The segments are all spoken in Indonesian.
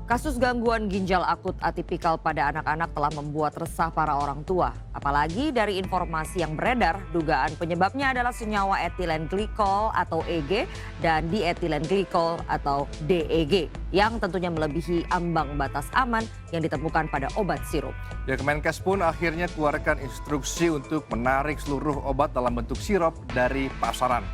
Kasus gangguan ginjal akut atipikal pada anak-anak telah membuat resah para orang tua. Apalagi dari informasi yang beredar, dugaan penyebabnya adalah senyawa etilen glikol atau EG dan dietilen glikol atau DEG yang tentunya melebihi ambang batas aman yang ditemukan pada obat sirup. Ya, Kemenkes pun akhirnya keluarkan instruksi untuk menarik seluruh obat dalam bentuk sirup dari pasaran.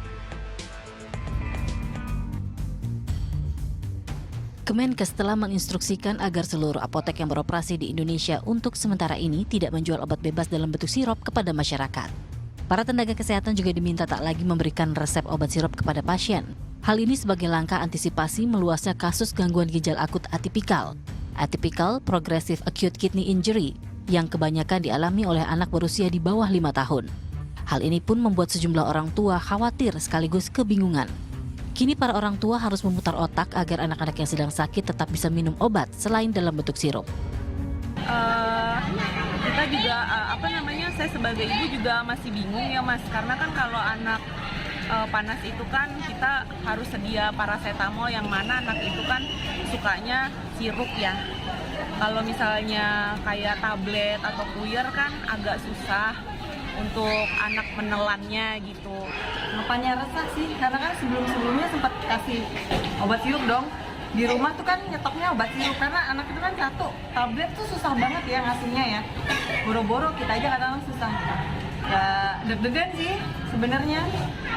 Kemenkes telah menginstruksikan agar seluruh apotek yang beroperasi di Indonesia untuk sementara ini tidak menjual obat bebas dalam bentuk sirup kepada masyarakat. Para tenaga kesehatan juga diminta tak lagi memberikan resep obat sirup kepada pasien. Hal ini sebagai langkah antisipasi meluasnya kasus gangguan ginjal akut atipikal, Atypical Progressive Acute Kidney Injury, yang kebanyakan dialami oleh anak berusia di bawah 5 tahun. Hal ini pun membuat sejumlah orang tua khawatir sekaligus kebingungan. Kini para orang tua harus memutar otak agar anak-anak yang sedang sakit tetap bisa minum obat selain dalam bentuk sirup. Kita juga saya sebagai ibu juga masih bingung ya Mas, karena kan kalau anak panas itu kan kita harus sedia paracetamol, yang mana anak itu kan sukanya sirup ya. Kalau misalnya kayak tablet atau puyer kan agak susah untuk anak menelannya gitu. Ngapainnya resah sih, karena kan sebelum-sebelumnya sempat kasih obat sirup dong. Di rumah tuh kan nyetoknya obat sirup, karena anak itu kan satu tablet tuh susah banget ya ngasihnya ya. Boro-boro kita aja kadang-kadang susah. Ya deg-degan sih sebenarnya.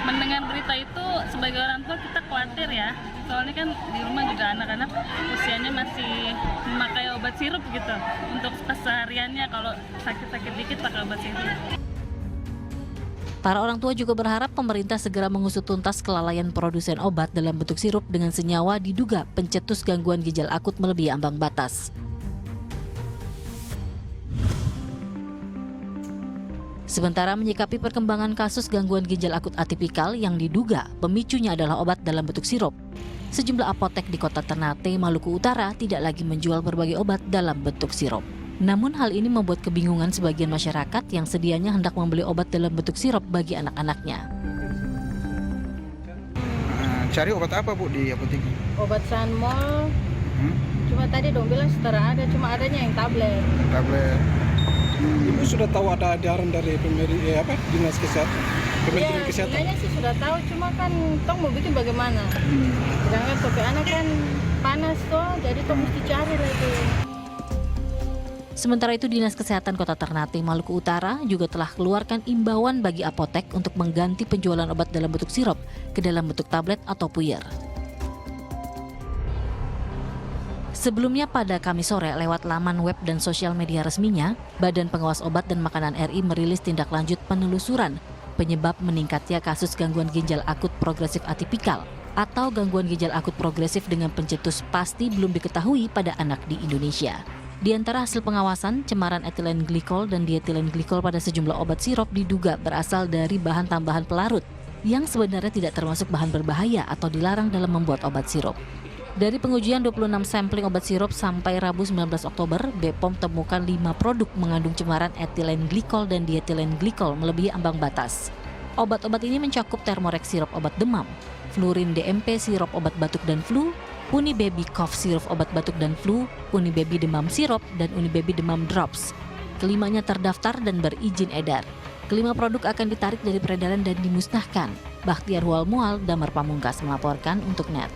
Mendengar berita itu sebagai orang tua kita khawatir ya. Soalnya kan di rumah juga anak-anak usianya masih memakai obat sirup gitu. Untuk kesehariannya kalau sakit-sakit dikit pakai obat sirup. Para orang tua juga berharap pemerintah segera mengusut tuntas kelalaian produsen obat dalam bentuk sirup dengan senyawa diduga pencetus gangguan ginjal akut melebihi ambang batas. Sementara menyikapi perkembangan kasus gangguan ginjal akut atipikal yang diduga pemicunya adalah obat dalam bentuk sirup, sejumlah apotek di kota Ternate, Maluku Utara tidak lagi menjual berbagai obat dalam bentuk sirup. Namun hal ini membuat kebingungan sebagian masyarakat yang sedianya hendak membeli obat dalam bentuk sirup bagi anak-anaknya. Cari obat apa Bu di apotek? Obat Sanmol, cuma tadi dong bilang setara ada, cuma adanya yang tablet. Tablet. Ibu sudah tahu ada edaran dari Dinas Kesehatan? Kementerian Kesehatan? Sebenarnya sih sudah tahu, cuma kan tong mau bikin bagaimana. Sedangkan topik anak kan panas tuh, jadi tong mesti cari lagi. Sementara itu, Dinas Kesehatan Kota Ternate, Maluku Utara juga telah keluarkan imbauan bagi apotek untuk mengganti penjualan obat dalam bentuk sirup ke dalam bentuk tablet atau puyer. Sebelumnya pada Kamis sore lewat laman web dan sosial media resminya, Badan Pengawas Obat dan Makanan RI merilis tindak lanjut penelusuran penyebab meningkatnya kasus gangguan ginjal akut progresif atipikal atau gangguan ginjal akut progresif dengan pencetus pasti belum diketahui pada anak di Indonesia. Di antara hasil pengawasan, cemaran etilen glikol dan dietilen glikol pada sejumlah obat sirup diduga berasal dari bahan tambahan pelarut yang sebenarnya tidak termasuk bahan berbahaya atau dilarang dalam membuat obat sirup. Dari pengujian 26 sampling obat sirup sampai Rabu 19 Oktober, BPOM temukan 5 produk mengandung cemaran etilen glikol dan dietilen glikol melebihi ambang batas. Obat-obat ini mencakup Thermorex sirup obat demam, Flurin DMP sirup obat batuk dan flu, Unibaby Cough sirup obat batuk dan flu, Unibaby demam sirup, dan Unibaby demam drops. Kelimanya terdaftar dan berizin edar. Kelima produk akan ditarik dari peredaran dan dimusnahkan. Bakhtiar Hual Mual, Damar Pamungkas melaporkan untuk NET.